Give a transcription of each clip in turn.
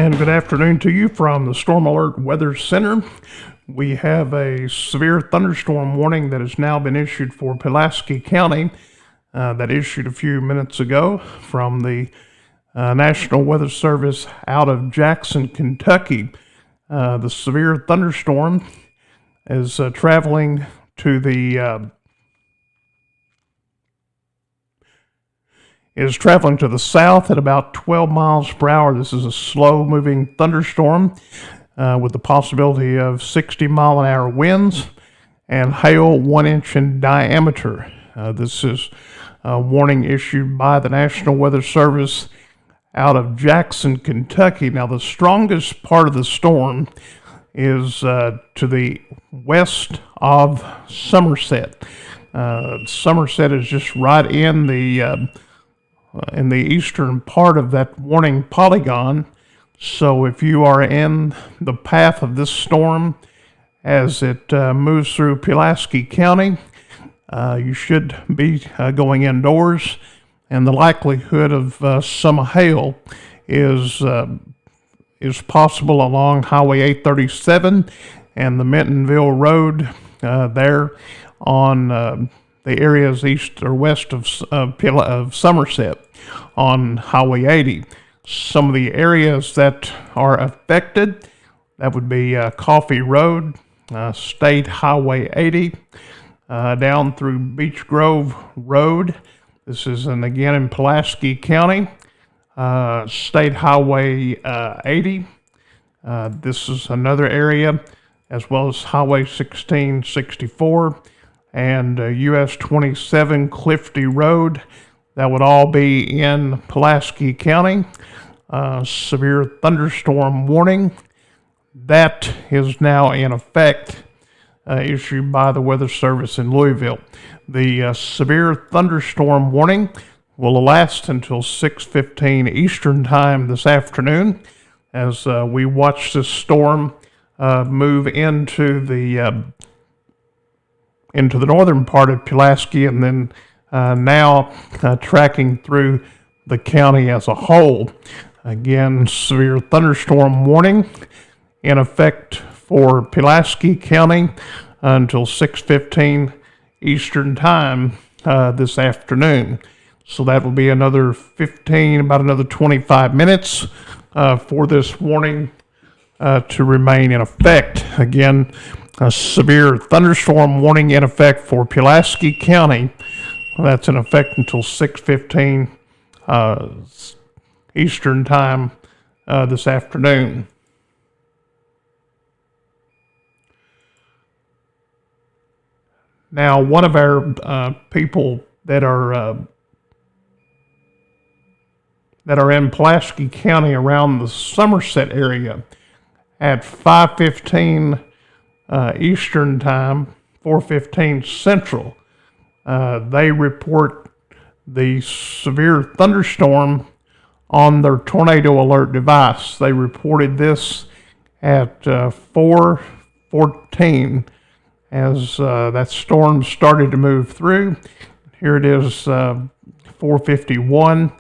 And good afternoon to you from the Storm Alert Weather Center. We have a severe thunderstorm warning that has now been issued for Pulaski County. That issued a few minutes ago from the National Weather Service out of Jackson, Kentucky. The severe thunderstorm is traveling to the south at about 12 miles per hour. This is a slow-moving thunderstorm with the possibility of 60-mile-an-hour winds and hail 1 inch in diameter. This is a warning issued by the National Weather Service out of Jackson, Kentucky. Now, the strongest part of the storm is to the west of Somerset. Somerset is just right in the eastern part of that warning polygon. So if you are in the path of this storm as it moves through Pulaski County, you should be going indoors, and the likelihood of some hail is possible along Highway 837 and the Mintonville Road there on the areas east or west of Somerset on Highway 80. Some of the areas that are affected, that would be Coffee Road, State Highway 80, down through Beech Grove Road. This is again in Pulaski County, State Highway 80. This is another area, as well as Highway 1664 and US 27 Clifty Road. That would all be in Pulaski County. Severe thunderstorm warning. That is now in effect, issued by the Weather Service in Louisville. The severe thunderstorm warning will last until 6:15 Eastern Time this afternoon as we watch this storm move into the northern part of Pulaski, and then now tracking through the county as a whole. Again, severe thunderstorm warning in effect for Pulaski County until 6:15 Eastern Time this afternoon. So that will be about another 25 minutes for this warning to remain in effect. Again, a severe thunderstorm warning in effect for Pulaski County. That's in effect until 6:15 Eastern Time this afternoon. Now, one of our people that are in Pulaski County around the Somerset area at 5:15 Eastern Time, 4:15 Central, they report the severe thunderstorm on their tornado alert device. They reported this at 4:14 as that storm started to move through. Here it is, 4:51,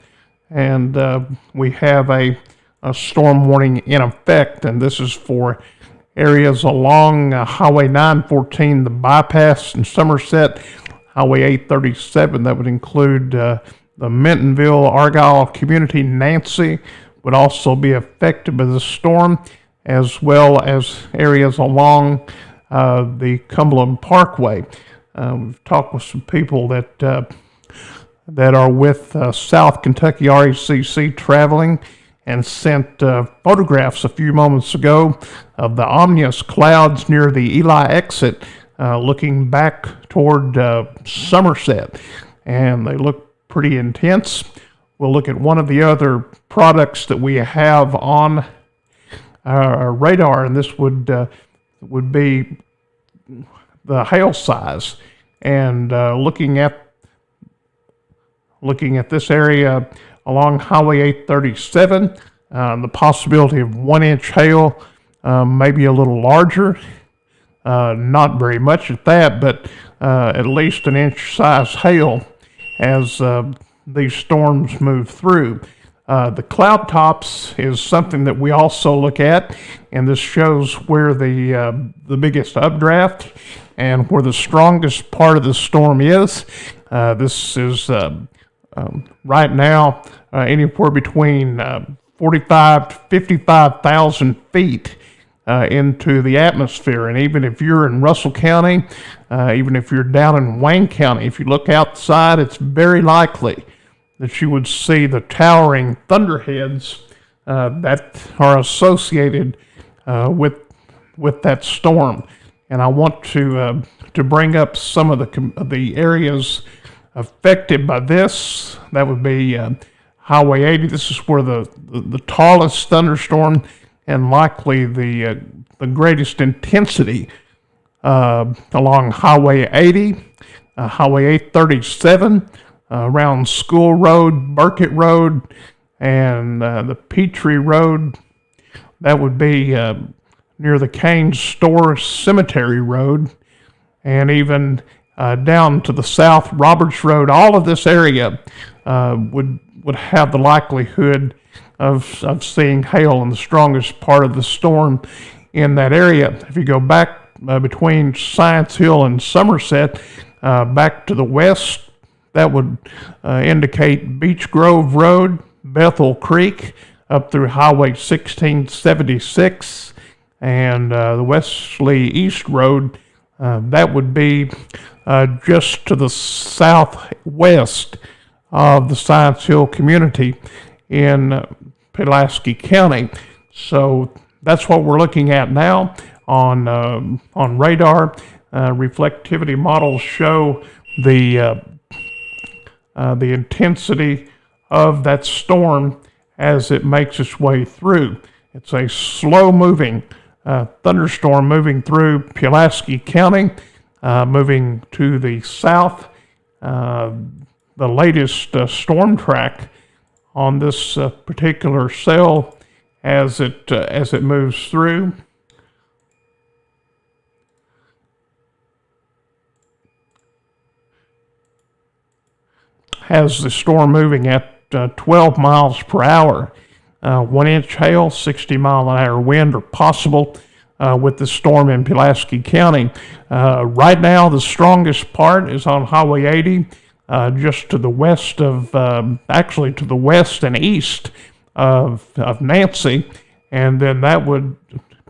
and we have a storm warning in effect, and this is for areas along Highway 914, the bypass in Somerset, Highway 837. That would include the Mintonville, Argyle community. Nancy would also be affected by the storm, as well as areas along the Cumberland Parkway. We've talked with some people that are with South Kentucky RECC traveling, and sent photographs a few moments ago of the ominous clouds near the Eli exit looking back toward Somerset, and they look pretty intense. We'll look at one of the other products that we have on our radar, and this would be the hail size. And looking at this area along Highway 837, the possibility of 1 inch hail, maybe a little larger, not very much at that, but at least an inch size hail as these storms move through. The cloud tops is something that we also look at, and this shows where the biggest updraft and where the strongest part of the storm is. This is right now anywhere between 45 to 55,000 feet into the atmosphere. And even if you're in Russell County, even if you're down in Wayne County, if you look outside, it's very likely that you would see the towering thunderheads that are associated with that storm. And I want to bring up some of the areas affected by this. That would be Highway 80. This is where the tallest thunderstorm and likely the greatest intensity along Highway 80, Highway 837, around School Road, Burkett Road, and the Petrie Road. That would be near the Kane Store Cemetery Road, and even down to the south, Roberts Road. All of this area would have the likelihood of seeing hail in the strongest part of the storm in that area. If you go back between Science Hill and Somerset, back to the west, that would indicate Beech Grove Road, Bethel Creek, up through Highway 1676, and the Wesley East Road. That would be just to the southwest of the Science Hill community in Pulaski County. So that's what we're looking at now on radar. Reflectivity models show the intensity of that storm as it makes its way through. It's a slow-moving thunderstorm moving through Pulaski County, moving to the south. The latest storm track on this particular cell as it moves through has the storm moving at 12 miles per hour. 1 inch hail, 60 mile an hour wind are possible with the storm in Pulaski County. Right now, the strongest part is on Highway 80, just to the west of, actually to the west and east of Nancy, and then that would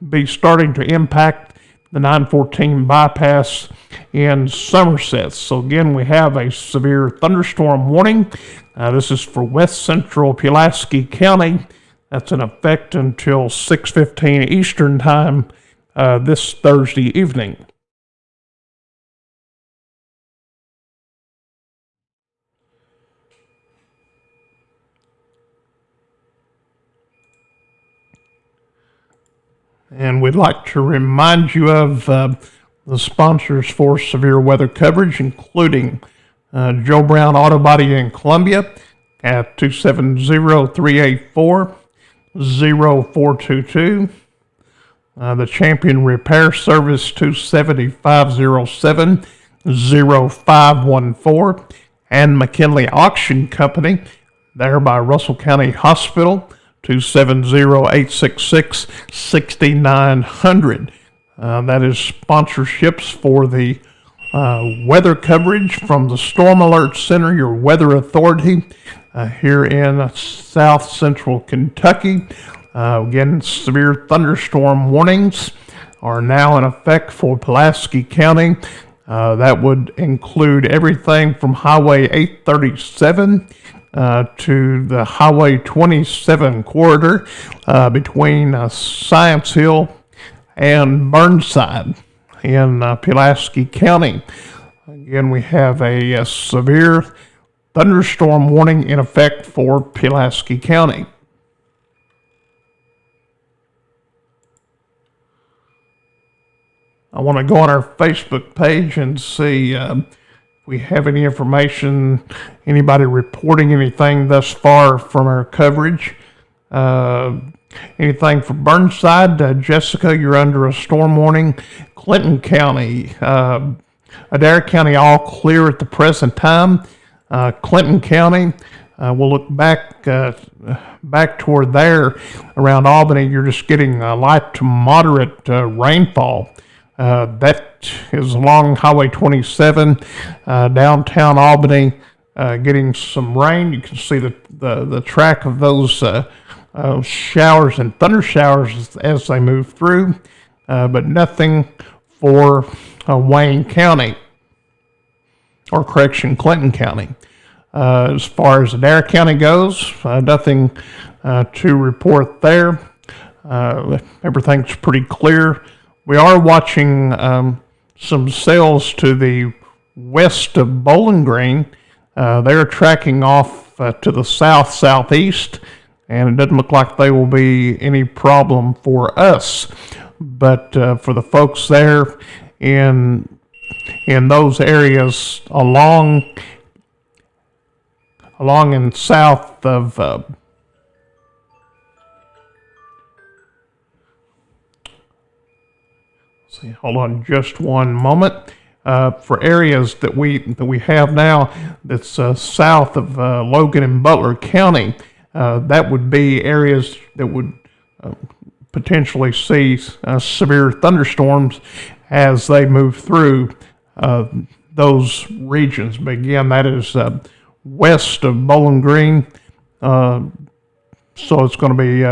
be starting to impact the 914 bypass in Somerset. So again, we have a severe thunderstorm warning. This is for west central Pulaski County. That's in effect until 6:15 Eastern Time this Thursday evening. And we'd like to remind you of the sponsors for severe weather coverage, including Joe Brown Auto Body in Columbia at 270-384-0422. The Champion Repair Service 270-507-0514. And McKinley Auction Company, there by Russell County Hospital, 270-866-6900. That is sponsorships for the weather coverage from the Storm Alert Center, your weather authority here in south central Kentucky. Again, severe thunderstorm warnings are now in effect for Pulaski County. That would include everything from Highway 837 to the Highway 27 corridor between Science Hill and Burnside in Pulaski County. Again, we have a severe thunderstorm warning in effect for Pulaski County. I want to go on our Facebook page and see if we have any information, anybody reporting anything thus far from our coverage. Anything for Burnside? Jessica, you're under a storm warning. Clinton County, Adair County, all clear at the present time. Clinton County, We'll look back toward there around Albany. You're just getting light to moderate rainfall. That is along Highway 27, downtown Albany, getting some rain. You can see the track of those showers and thunder showers as they move through, but nothing for Wayne County, or correction, Clinton County. As far as Adair County goes, nothing to report there. Everything's pretty clear. We are watching some sales to the west of Bowling Green. They're tracking off to the southeast, and it doesn't look like they will be any problem for us. But for the folks there in those areas along and south of hold on just one moment. For areas that we have now that's south of Logan and Butler County, that would be areas that would potentially see severe thunderstorms as they move through those regions. But again, that is west of Bowling Green, so it's going to be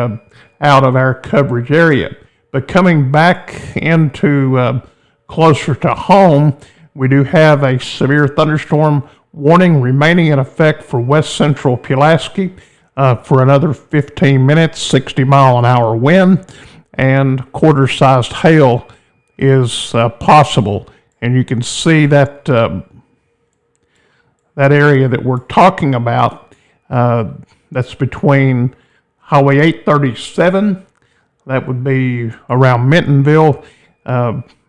out of our coverage area. But coming back into closer to home, we do have a severe thunderstorm warning remaining in effect for west central Pulaski for another 15 minutes, 60-mile-an-hour wind, and quarter-sized hail is possible. And you can see that that area that we're talking about, that's between Highway 837, that would be around Mintonville,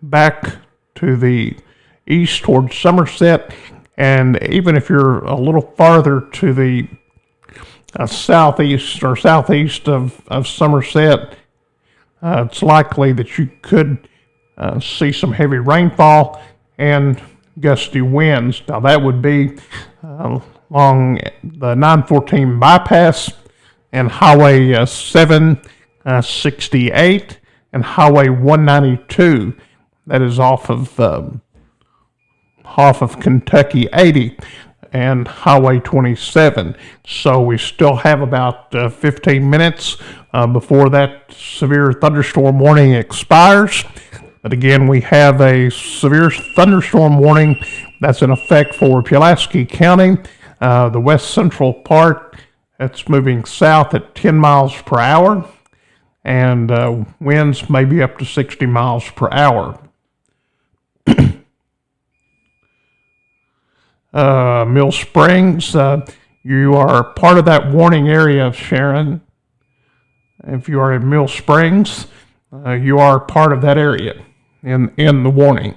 back to the east towards Somerset, and even if you're a little farther to the southeast of Somerset, it's likely that you could see some heavy rainfall and gusty winds. Now that would be along the 914 bypass and Highway 768 and Highway 192. That is off of Kentucky 80 and Highway 27. So we still have about 15 minutes before that severe thunderstorm warning expires. But again, we have a severe thunderstorm warning that's in effect for Pulaski County, the west central part. It's moving south at 10 miles per hour, and winds may be up to 60 miles per hour. Mill Springs, you are part of that warning area, Sharon. If you are in Mill Springs, you are part of that area in the warning.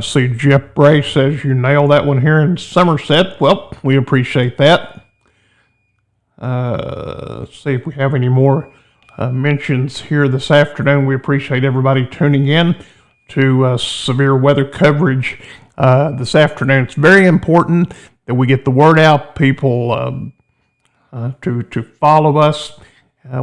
See, Jeff Bray says you nailed that one here in Somerset. Well, we appreciate that. Let's see if we have any more mentions here this afternoon. We appreciate everybody tuning in to severe weather coverage this afternoon. It's very important that we get the word out, people, to follow us.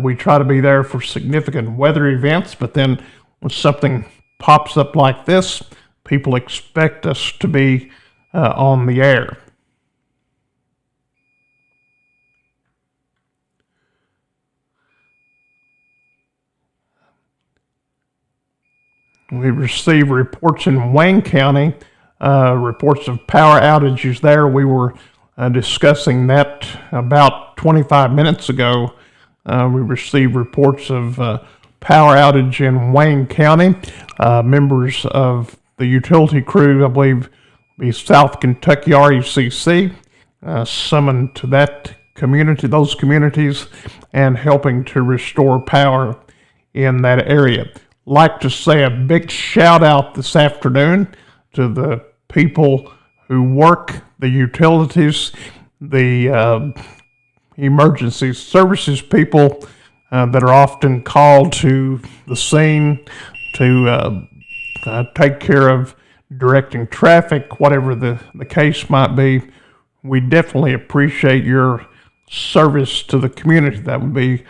We try to be there for significant weather events, but then when something pops up like this, people expect us to be on the air. We receive reports in Wayne County, reports of power outages there. We were discussing that about 25 minutes ago. We received reports of power outage in Wayne County. Members of the utility crew, I believe, the South Kentucky RECC, summoned to that community, those communities, and helping to restore power in that area. Like to say a big shout out this afternoon to the people who work the utilities, the emergency services people that are often called to the scene to take care of directing traffic, whatever the case might be. We definitely appreciate your service to the community. That would be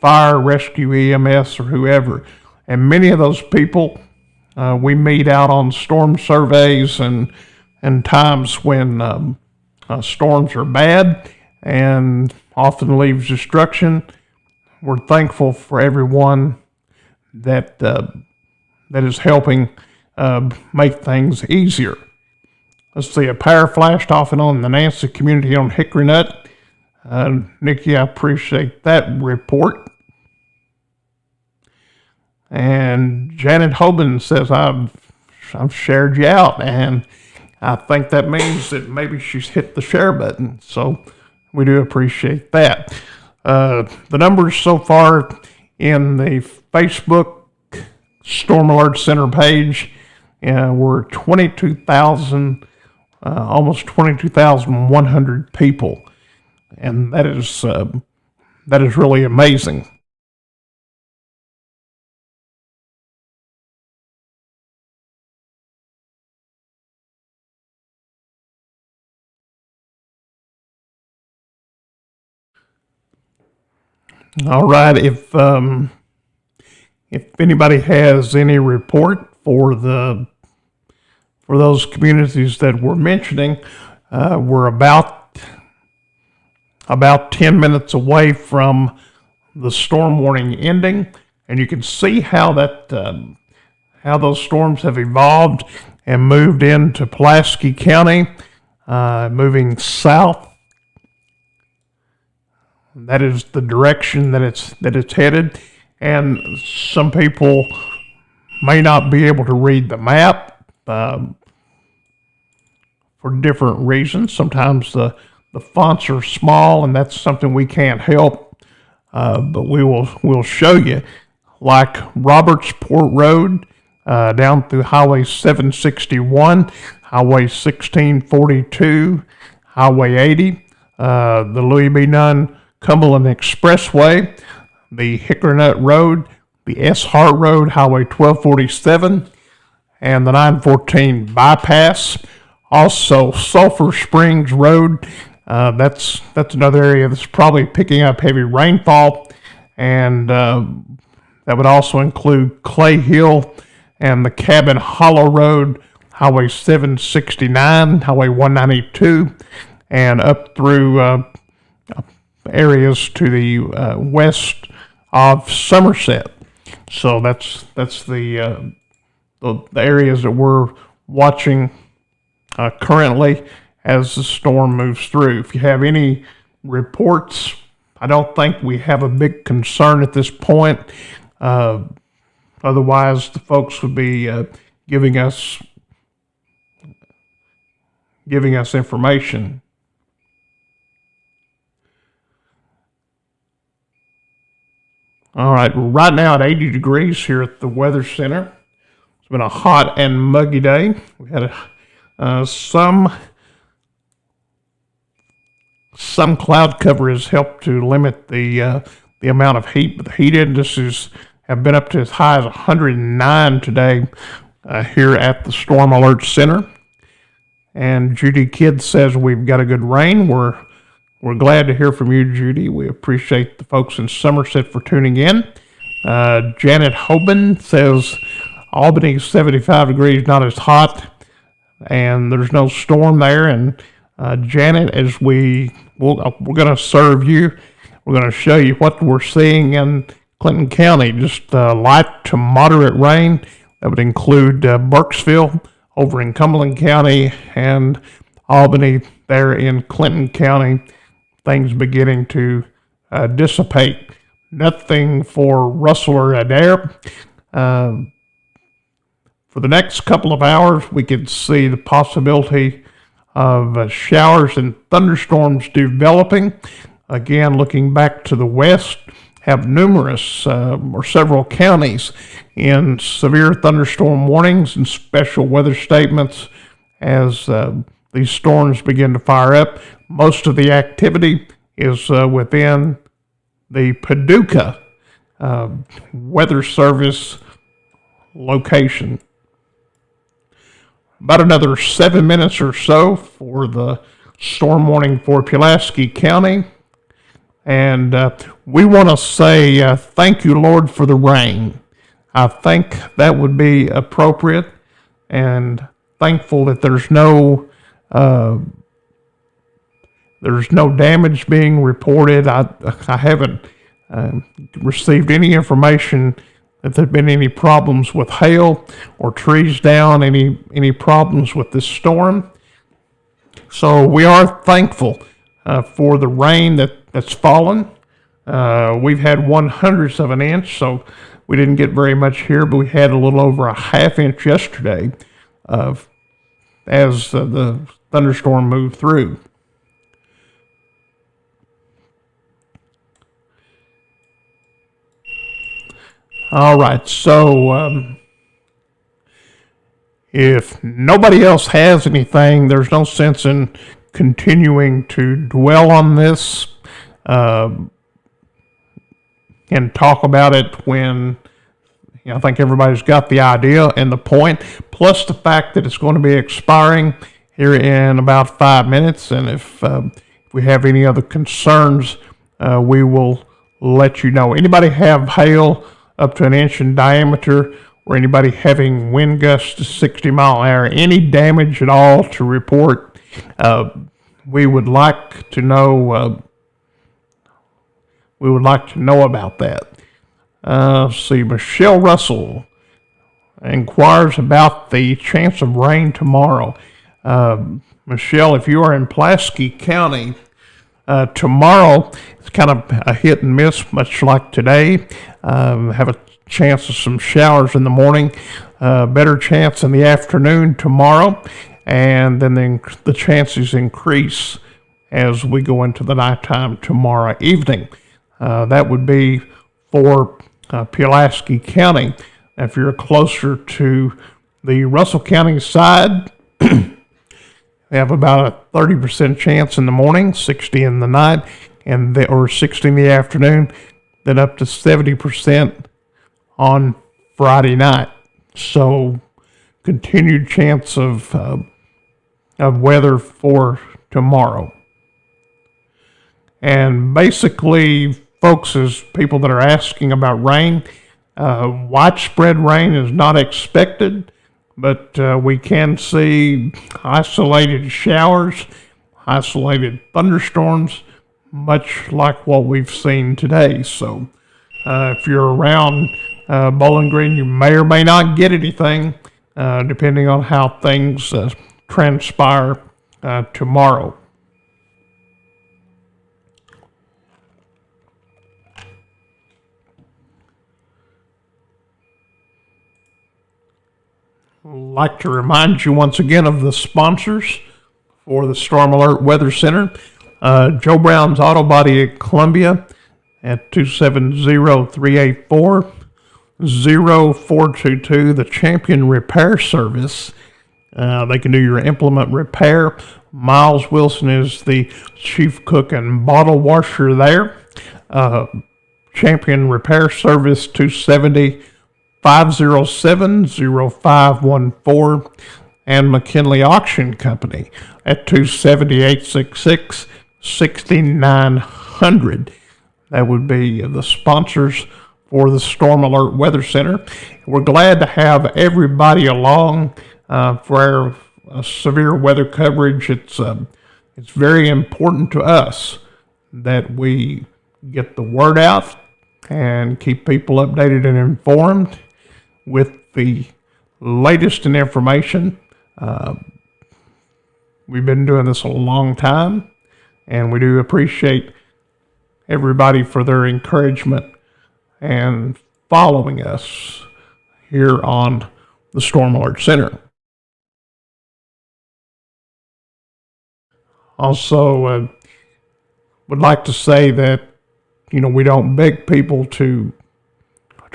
fire, rescue, EMS, or whoever. And many of those people we meet out on storm surveys and times when storms are bad and often leaves destruction. We're thankful for everyone that is helping make things easier. Let's see, a power flashed off and on in the Nancy community on Hickory Nut. Nikki, I appreciate that report. And Janet Hoban says, I've shared you out, and I think that means that maybe she's hit the share button. So we do appreciate that. The numbers so far in the Facebook Storm Alert Center page were 22,000, almost 22,100 people. And that is really amazing. All right, if anybody has any report for those communities that we're mentioning, we're about 10 minutes away from the storm warning ending, and you can see how how those storms have evolved and moved into Pulaski County, moving south. That is the direction that it's headed, and some people may not be able to read the map for different reasons. Sometimes the fonts are small, and that's something we can't help. But we'll show you, like Robertsport Road down through Highway 761, Highway 1642, Highway 80, the Louis B. Nunn Cumberland Expressway, the Hickory Nut Road, the S. Hart Road, Highway 1247, and the 914 bypass. Also, Sulphur Springs Road. That's another area that's probably picking up heavy rainfall, and that would also include Clay Hill and the Cabin Hollow Road, Highway 769, Highway 192, and up through areas to the west of Somerset. So that's the areas that we're watching currently as the storm moves through. If you have any reports, I don't think we have a big concern at this point. Otherwise, the folks would be giving us information. All right, we're right now at 80 degrees here at the Weather Center. It's been a hot and muggy day. We had some cloud cover has helped to limit the amount of heat, but the heat indices have been up to as high as 109 today here at the Storm Alert Center. And Judy Kidd says we've got a good rain. We're glad to hear from you, Judy. We appreciate the folks in Somerset for tuning in. Janet Hoban says Albany 75 degrees, not as hot, and there's no storm there. And Janet, as we're going to serve you, we're going to show you what we're seeing in Clinton County. Just light to moderate rain. That would include Burkesville over in Cumberland County and Albany there in Clinton County. Things beginning to dissipate. Nothing for Russell or Adair. For the next couple of hours, we could see the possibility of showers and thunderstorms developing. Again, looking back to the west, have numerous or several counties in severe thunderstorm warnings and special weather statements as these storms begin to fire up. Most of the activity is within the Paducah Weather Service location. about another 7 minutes or so for the storm warning for Pulaski County. And we want to say thank you, Lord, for the rain. I think that would be appropriate, and thankful that there's no damage being reported. I haven't received any information that there've been any problems with hail or trees down, any problems with this storm. So we are thankful for the rain that's fallen. We've had 1/100th of an inch, so we didn't get very much here, but we had a little over a ½ inch yesterday as the thunderstorm moved through. All right, so if nobody else has anything, there's no sense in continuing to dwell on this and talk about it when I think everybody's got the idea and the point, plus the fact that it's going to be expiring here in about 5 minutes. And if we have any other concerns, we will let you know. Anybody have hail up to 1 inch in diameter, or anybody having wind gusts to 60 mile an hour, any damage at all to report, we would like to know. We would like to know about that. Let's see, Michelle Russell inquires about the chance of rain tomorrow. Michelle, if you are in Pulaski County, tomorrow it's kind of a hit and miss, much like today. Have a chance of some showers in the morning, better chance in the afternoon tomorrow, and then the chances increase as we go into the nighttime tomorrow evening. That would be for Pulaski County. If you're closer to the Russell County side, we have about a 30% chance in the morning, 60 in the night, or 60 in the afternoon, then up to 70% on Friday night. So continued chance of weather for tomorrow. And basically, folks, as people that are asking about rain, widespread rain is not expected, but we can see isolated showers, isolated thunderstorms, much like what we've seen today. So if you're around Bowling Green, you may or may not get anything, depending on how things transpire tomorrow. I'd like to remind you once again of the sponsors for the Storm Alert Weather Center. Joe Brown's Auto Body at Columbia at 270-384-0422. The Champion Repair Service. They can do your implement repair. Miles Wilson is the chief cook and bottle washer there. Champion Repair Service, 270-507-0514, and McKinley Auction Company at 270-866-6900. That would be the sponsors for the Storm Alert Weather Center. We're glad to have everybody along for our severe weather coverage. It's very important to us that we get the word out and keep people updated and informed with the latest in information. We've been doing this a long time, and we do appreciate everybody for their encouragement and following us here on the Storm Alert Center. Also, would like to say that, we don't beg people to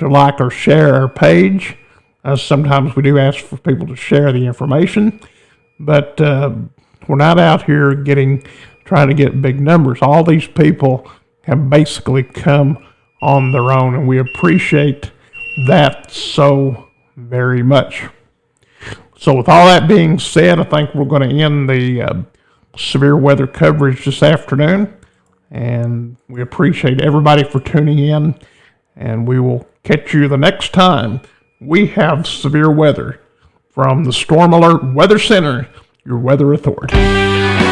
like or share our page. Sometimes we do ask for people to share the information, but we're not out here trying to get big numbers. All these people have basically come on their own, and we appreciate that so very much. So with all that being said, I think we're going to end the severe weather coverage this afternoon. And we appreciate everybody for tuning in. And we will catch you the next time we have severe weather from the Storm Alert Weather Center, your weather authority.